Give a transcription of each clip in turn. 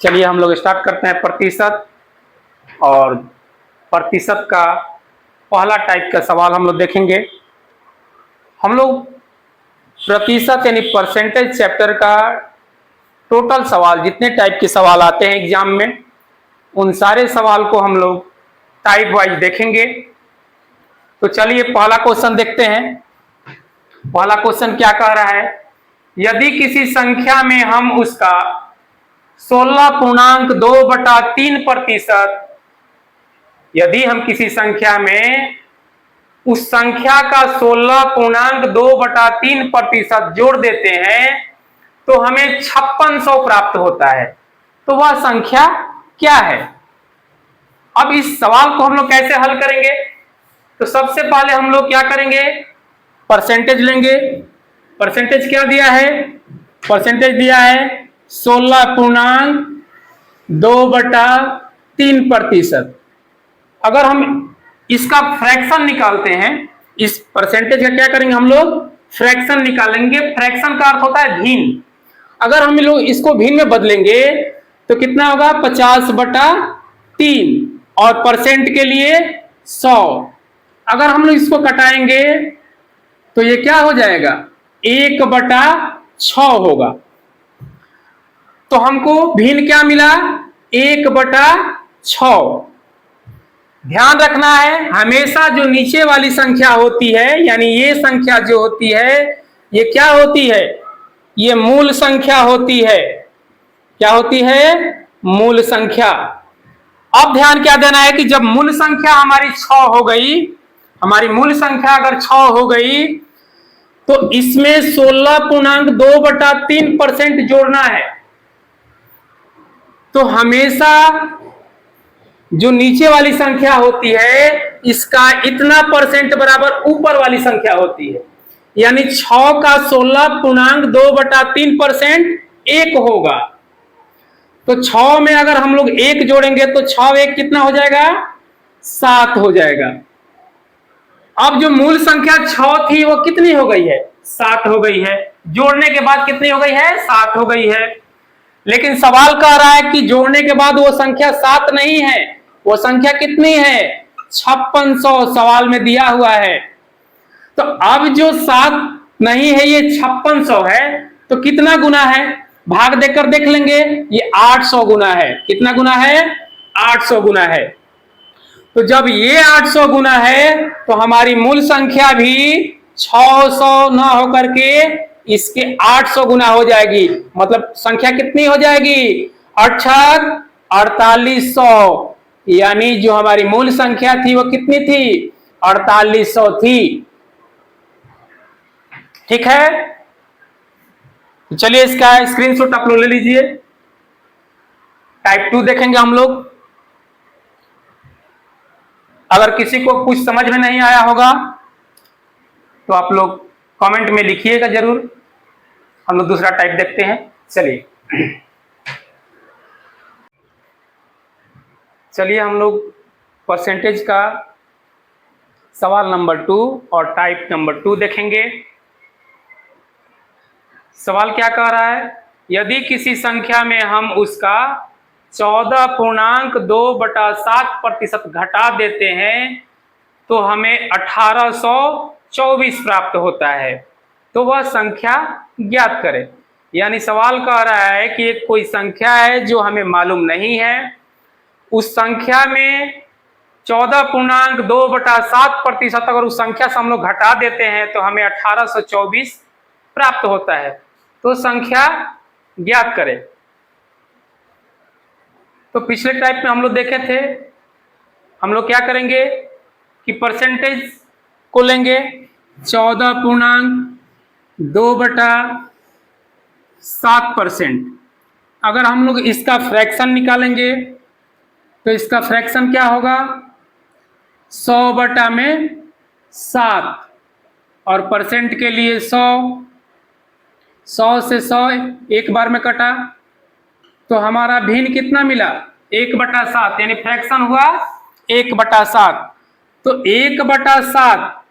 चलिए हम लोग स्टार्ट करते हैं प्रतिशत। और प्रतिशत का पहला टाइप का सवाल हम लोग देखेंगे। हम लोग प्रतिशत यानी परसेंटेज चैप्टर का टोटल सवाल, जितने टाइप के सवाल आते हैं एग्जाम में, उन सारे सवाल को हम लोग टाइप वाइज देखेंगे। तो चलिए पहला क्वेश्चन देखते हैं। पहला क्वेश्चन क्या कह रहा है, यदि किसी संख्या में हम उसका 16.2/3%, यदि हम किसी संख्या में उस संख्या का 16.2/3% जोड़ देते हैं तो हमें 5600 प्राप्त होता है। तो वह संख्या क्या है? अब इस सवाल को हम लोग कैसे हल करेंगे? तो सबसे पहले हम लोग क्या करेंगे, परसेंटेज लेंगे। परसेंटेज क्या दिया है? परसेंटेज दिया है 16.2/3%। अगर हम इसका फ्रैक्शन निकालते हैं, इस परसेंटेज का क्या करेंगे, हम लोग फ्रैक्शन निकालेंगे। फ्रैक्शन का अर्थ होता है भिन्न। अगर हम लोग इसको भिन्न में बदलेंगे तो कितना होगा, 50/3, और परसेंट के लिए 100। अगर हम लोग इसको कटाएंगे तो ये क्या हो जाएगा, 1/6 होगा। तो हमको भिन्न क्या मिला, 1/6। ध्यान रखना है, हमेशा जो नीचे वाली संख्या होती है, यानी ये संख्या जो होती है, ये क्या होती है, ये मूल संख्या होती है। क्या होती है? मूल संख्या। अब ध्यान क्या देना है कि जब मूल संख्या हमारी 6 हो गई, हमारी मूल संख्या अगर 6 हो गई तो इसमें 16.2/3% जोड़ना है। तो हमेशा जो नीचे वाली संख्या होती है, इसका इतना परसेंट बराबर ऊपर वाली संख्या होती है। यानी 6 का 16.2/3% 1 होगा। तो 6 में अगर हम लोग 1 जोड़ेंगे तो 6 1 कितना हो जाएगा, 7 हो जाएगा। अब जो मूल संख्या 6 थी वो कितनी हो गई है, 7 हो गई है। जोड़ने के बाद कितनी हो गई है, 7 हो गई है। लेकिन सवाल कह रहा है कि जोड़ने के बाद वो संख्या 7 नहीं है, वो संख्या कितनी है, 5600 सवाल में दिया हुआ है। तो अब जो 7 नहीं है, ये 5600 है, तो कितना गुना है, भाग देकर देख लेंगे। ये 800 गुना है। कितना गुना है, 800 गुना है। तो जब ये 800 गुना है तो हमारी मूल संख्या भी 600 ना होकर के इसके 800 गुना हो जाएगी। मतलब संख्या कितनी हो जाएगी, 4800। यानी जो हमारी मूल संख्या थी वो कितनी थी, 4800 थी। ठीक है, तो चलिए इसका स्क्रीनशॉट आप लोग ले लीजिए। टाइप 2 देखेंगे हम लोग। अगर किसी को कुछ समझ में नहीं आया होगा तो आप लोग कमेंट में लिखिएगा जरूर। हम लोग दूसरा टाइप देखते हैं। चलिए हम लोग परसेंटेज का सवाल नंबर 2 और टाइप नंबर 2 देखेंगे। सवाल क्या कह रहा है, यदि किसी संख्या में हम उसका 14.2/7% घटा देते हैं तो हमें 1824 प्राप्त होता है। तो वह संख्या ज्ञात करें। यानी सवाल कह रहा है कि एक कोई संख्या है जो हमें मालूम नहीं है, उस संख्या में 14.2/7% अगर उस संख्या से हम लोग घटा देते हैं तो हमें 1824 प्राप्त होता है। तो संख्या ज्ञात करें। तो पिछले टाइप में हम लोग देखे थे, हम लोग क्या करेंगे कि परसेंटेज को लेंगे 14.2/7%। अगर हम लोग इसका फ्रैक्शन निकालेंगे तो इसका फ्रैक्शन क्या होगा, 100/7, और परसेंट के लिए 100। 100 से 100 एक बार में कटा तो हमारा भिन्न कितना मिला, 1/7, यानी फ्रैक्शन हुआ 1/7। तो 1/7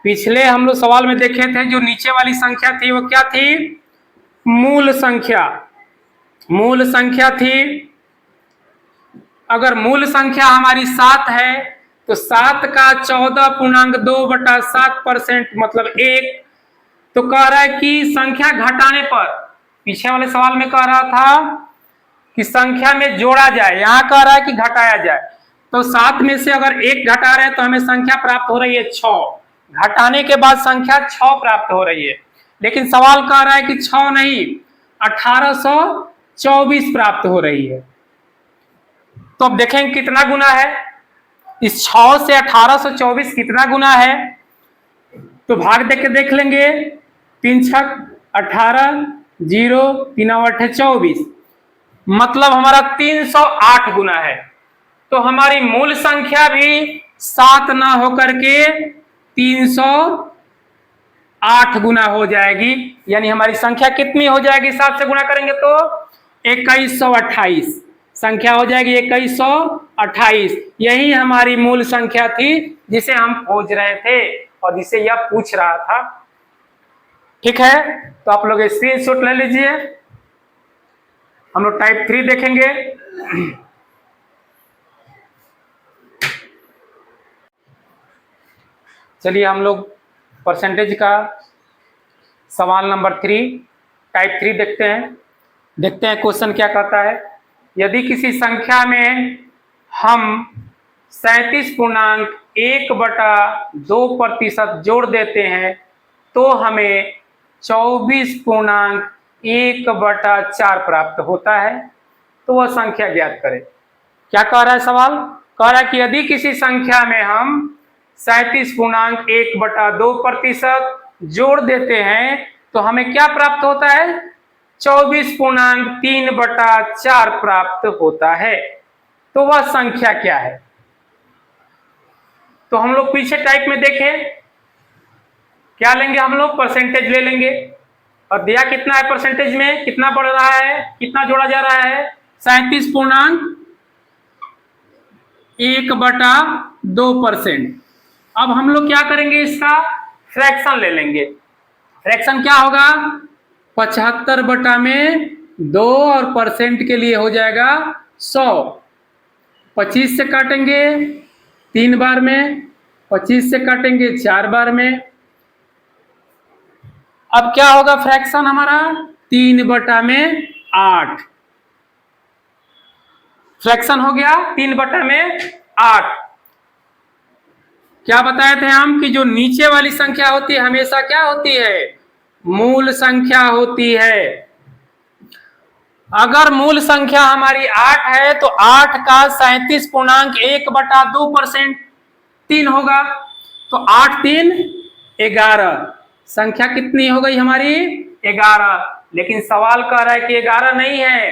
पिछले हम लोग सवाल में देखे थे, जो नीचे वाली संख्या थी वो क्या थी, मूल संख्या। मूल संख्या थी, अगर मूल संख्या हमारी 7 है तो 7 का 14.2/7% मतलब 1। तो कह रहा है कि संख्या घटाने पर, पीछे वाले सवाल में कह रहा था कि संख्या में जोड़ा जाए, यहां कह रहा है कि घटाया जाए। तो 7 में से अगर 1 घटा रहे हैं तो हमें संख्या प्राप्त हो रही है 6, घटाने के बाद संख्या 6 प्राप्त हो रही है। लेकिन सवाल कह रहा है कि 6 नहीं, 1824 प्राप्त हो रही है। तो अब देखेंगे कितना गुना है, इस 6 से 1824 कितना गुना है। तो भाग दे के देख लेंगे, 3 छक 18, 0 3 8 24, मतलब हमारा 308 गुना है। तो हमारी मूल संख्या भी 7 ना होकर के 308 गुना हो जाएगी। यानी हमारी संख्या कितनी हो जाएगी, 7 से गुना करेंगे तो 2128 संख्या हो जाएगी, 2128। यही हमारी मूल संख्या थी जिसे हम खोज रहे थे और जिसे यह पूछ रहा था। ठीक है, तो आप लोग स्क्रीनशॉट ले लीजिए। हम लोग टाइप 3 देखेंगे। चलिए हम लोग परसेंटेज का सवाल नंबर 3 टाइप 3 देखते हैं। देखते हैं क्वेश्चन क्या कहता है। यदि किसी संख्या में हम 37.1/2% जोड़ देते हैं तो हमें 24.1/4 प्राप्त होता है, तो वह संख्या ज्ञात करें। क्या कह रहा है सवाल, कह रहा है कि यदि किसी संख्या में हम 37.1/2% जोड़ देते हैं तो हमें क्या प्राप्त होता है, 24.3/4 प्राप्त होता है। तो वह संख्या क्या है। तो हम लोग पीछे टाइप में देखें, क्या लेंगे हम लोग, परसेंटेज ले लेंगे। और दिया कितना है परसेंटेज में, कितना बढ़ रहा है, कितना जोड़ा जा रहा है, 37.1/2%। अब हम लोग क्या करेंगे, इसका फ्रैक्शन ले लेंगे। फ्रैक्शन क्या होगा, 75/2 और परसेंट के लिए हो जाएगा 100। 25 से काटेंगे 3 बार में, 25 से काटेंगे 4 बार में। अब क्या होगा फ्रैक्शन हमारा, 3/8। फ्रैक्शन हो गया 3/8। क्या बताए थे हम कि जो नीचे वाली संख्या होती है हमेशा क्या होती है, मूल संख्या होती है। अगर मूल संख्या हमारी 8 है तो 8 का 37.1/2% 3 होगा। तो 8 3 11, संख्या कितनी हो गई हमारी, 11। लेकिन सवाल कह रहा है कि 11 नहीं है,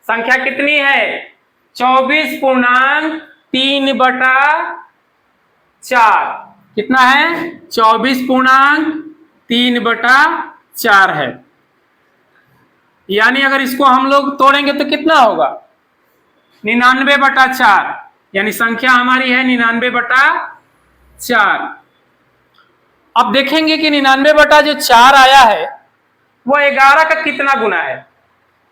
संख्या कितनी है, 24.3/4। कितना है, 24.3/4 है। यानी अगर इसको हम लोग तोड़ेंगे तो कितना होगा, 99/4। यानी संख्या हमारी है 99/4। अब देखेंगे कि 99/4 आया है वो 11 का कितना गुना है,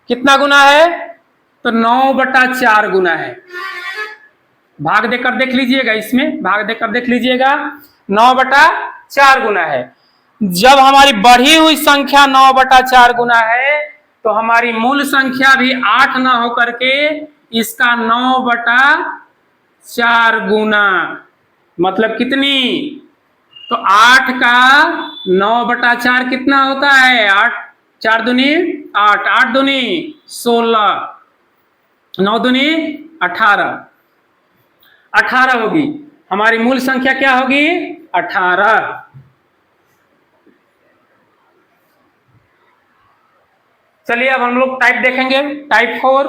कितना गुना है, तो 9/4 गुना है। भाग देकर देख लीजिएगा, इसमें भाग देकर देख लीजिएगा, 9/4 गुना है। जब हमारी बढ़ी हुई संख्या 9/4 गुना है तो हमारी मूल संख्या भी 8 ना होकर के इसका 9/4 गुना, मतलब कितनी, तो 8 का 9/4 कितना होता है, 8 4 दूनी 8, 8 दूनी 16, 9 दूनी 18, 18 होगी हमारी मूल संख्या, क्या होगी 18। चलिए अब हम लोग टाइप देखेंगे, टाइप 4।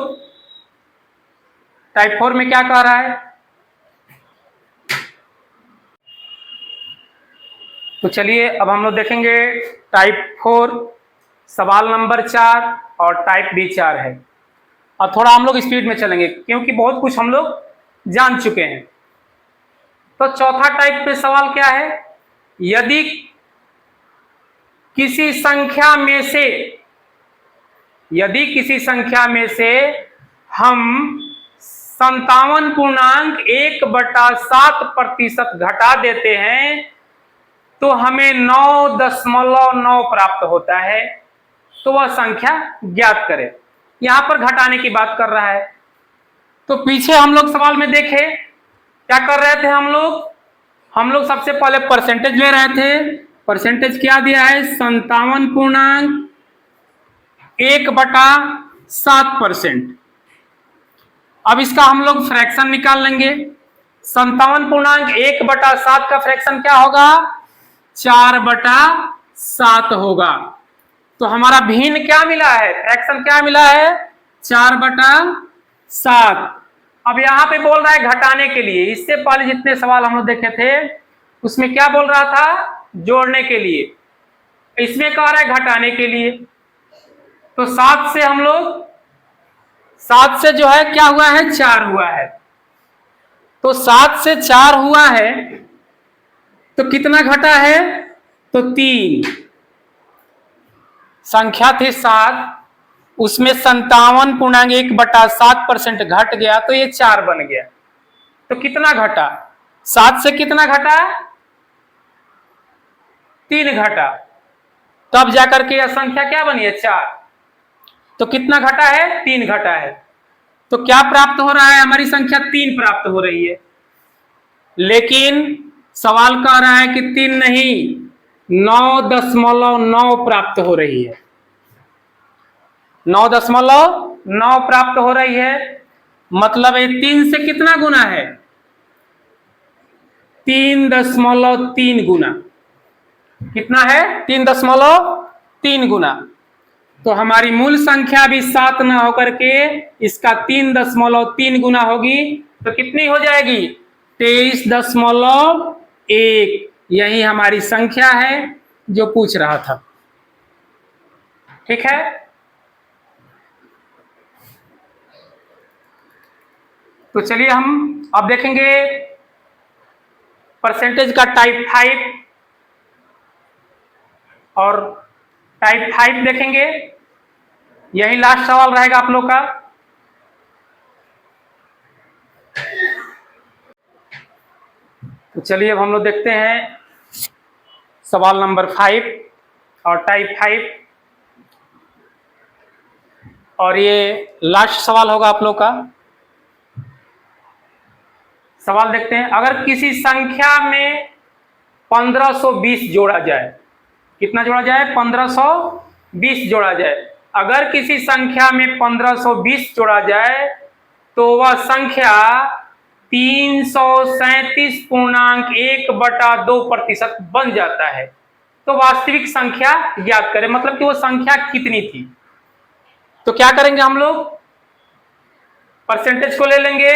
टाइप 4 में क्या कह रहा है, तो चलिए अब हम लोग देखेंगे टाइप 4 सवाल नंबर 4 और टाइप भी 4 है। अब थोड़ा हम लोग स्पीड में चलेंगे क्योंकि बहुत कुछ हम लोग जान चुके हैं। तो चौथा टाइप पे सवाल क्या है, यदि किसी संख्या में से यदि किसी संख्या में से हम 57.1/7% घटा देते हैं तो हमें 9.9 प्राप्त होता है। तो वह संख्या ज्ञात करें। यहां पर घटाने की बात कर रहा है। तो पीछे हम लोग सवाल में देखे क्या कर रहे थे हम लोग सबसे पहले परसेंटेज ले रहे थे। परसेंटेज क्या दिया है? 57.1/7%। अब इसका हम लोग फ्रैक्शन निकाल लेंगे। 57.1/7 का फ्रैक्शन क्या होगा? 4/7 होगा। तो हमारा भिन्न क्या मिला है? फ्रैक्शन क्या मिला है? 4/7। अब यहां पे बोल रहा है घटाने के लिए। इससे पहले जितने सवाल हम लोग देखे थे उसमें क्या बोल रहा था? जोड़ने के लिए। इसमें कह रहा है घटाने के लिए। तो 7 से हम लोग 7 से जो है क्या हुआ है? 4 हुआ है। तो 7 से 4 हुआ है तो कितना घटा है? तो 3। संख्या थी 7, उसमें 57.1/7% घट गया तो ये 4 बन गया। तो कितना घटा? 7 से कितना घटा? 3 घटा। तब जाकर के यह संख्या क्या बनी है? 4। तो कितना घटा है? 3 घटा है। तो क्या प्राप्त हो रहा है? हमारी संख्या 3 प्राप्त हो रही है। लेकिन सवाल कह रहा है कि 3 नहीं, 9.9 प्राप्त हो रही है। 9.9 प्राप्त हो रही है। मतलब ये 3 से कितना गुना है? 3.3 गुना। कितना है? 3.3 गुना। तो हमारी मूल संख्या भी 7 न होकर के इसका 3.3 गुना होगी। तो कितनी हो जाएगी? 23.1। यही हमारी संख्या है जो पूछ रहा था। ठीक है। तो चलिए हम अब देखेंगे परसेंटेज का टाइप 5 और टाइप 5 देखेंगे। यही लास्ट सवाल रहेगा आप लोग का। तो चलिए अब हम लोग देखते हैं सवाल नंबर 5 और टाइप 5, और ये लास्ट सवाल होगा आप लोग का। सवाल देखते हैं। अगर किसी संख्या में 1520 जोड़ा जाए, कितना जोड़ा जाए? 1520 जोड़ा जाए। अगर किसी संख्या में 1520 जोड़ा जाए तो वह संख्या 337.1/2% बन जाता है। तो वास्तविक संख्या ज्ञात करें। मतलब कि वो संख्या कितनी थी। तो क्या करेंगे हम लोग? परसेंटेज को ले लेंगे।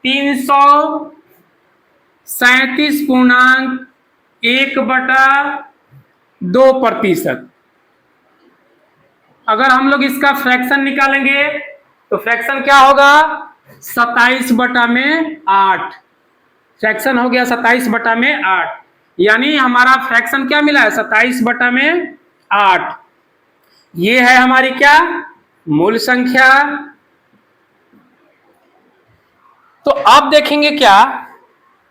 337.1/2%। अगर हम लोग इसका फ्रैक्शन निकालेंगे तो फ्रैक्शन क्या होगा? 27/8। फ्रैक्शन हो गया 27/8। यानी हमारा फ्रैक्शन क्या मिला है? 27/8। ये है हमारी क्या? मूल संख्या। तो अब देखेंगे क्या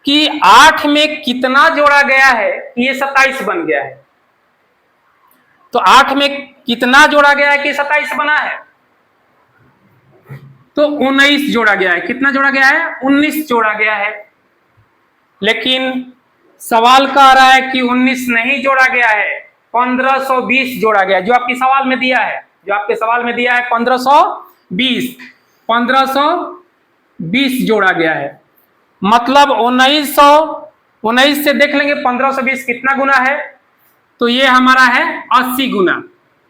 कि 8 में कितना जोड़ा गया है? ये 27 बन गया है। तो 8 में कितना जोड़ा गया है कि 27 बना है? तो 19 जोड़ा गया है। कितना जोड़ा गया है? 19 जोड़ा गया है। लेकिन सवाल कह रहा है कि 19 नहीं जोड़ा गया है, 1520 जोड़ा गया है। जो आपके सवाल में दिया है, जो आपके सवाल में दिया है 1520 जोड़ा गया है। मतलब 1919 से देख लेंगे 1520 कितना गुना है। तो ये हमारा है 80 गुना।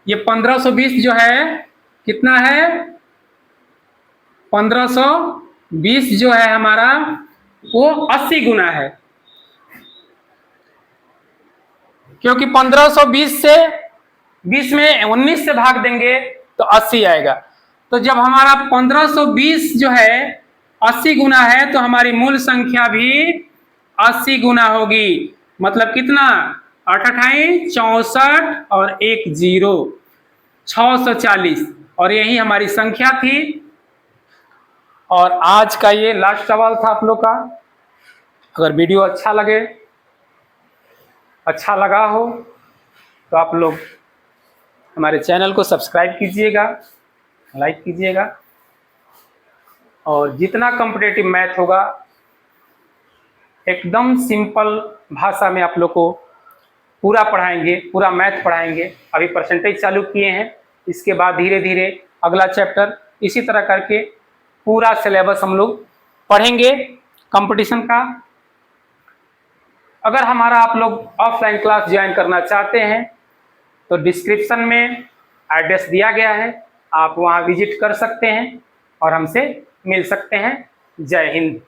ये 1520 जो है कितना है? 1520 जो है हमारा वो 80 गुना है। क्योंकि 1520 से 20 में 19 से भाग देंगे तो 80 आएगा। तो जब हमारा 1520 जो है 80 गुना है तो हमारी मूल संख्या भी 80 गुना होगी। मतलब कितना? 8 8 64 और 1 0, 640। और यही हमारी संख्या थी। और आज का ये लास्ट सवाल था आप लोग का। अगर वीडियो अच्छा लगा हो तो आप लोग हमारे चैनल को सब्सक्राइब कीजिएगा, लाइक कीजिएगा, और जितना कॉम्पिटिटिव मैथ होगा एकदम सिंपल भाषा में आप लोग को पूरा पढ़ाएंगे, पूरा मैथ पढ़ाएंगे। अभी परसेंटेज चालू किए हैं, इसके बाद धीरे धीरे अगला चैप्टर, इसी तरह करके पूरा सिलेबस हम लोग पढ़ेंगे कंपटीशन का। अगर हमारा आप लोग ऑफलाइन क्लास ज्वाइन करना चाहते हैं तो डिस्क्रिप्शन में एड्रेस दिया गया है, आप वहां विजिट कर सकते हैं और हमसे मिल सकते हैं। जय हिंद।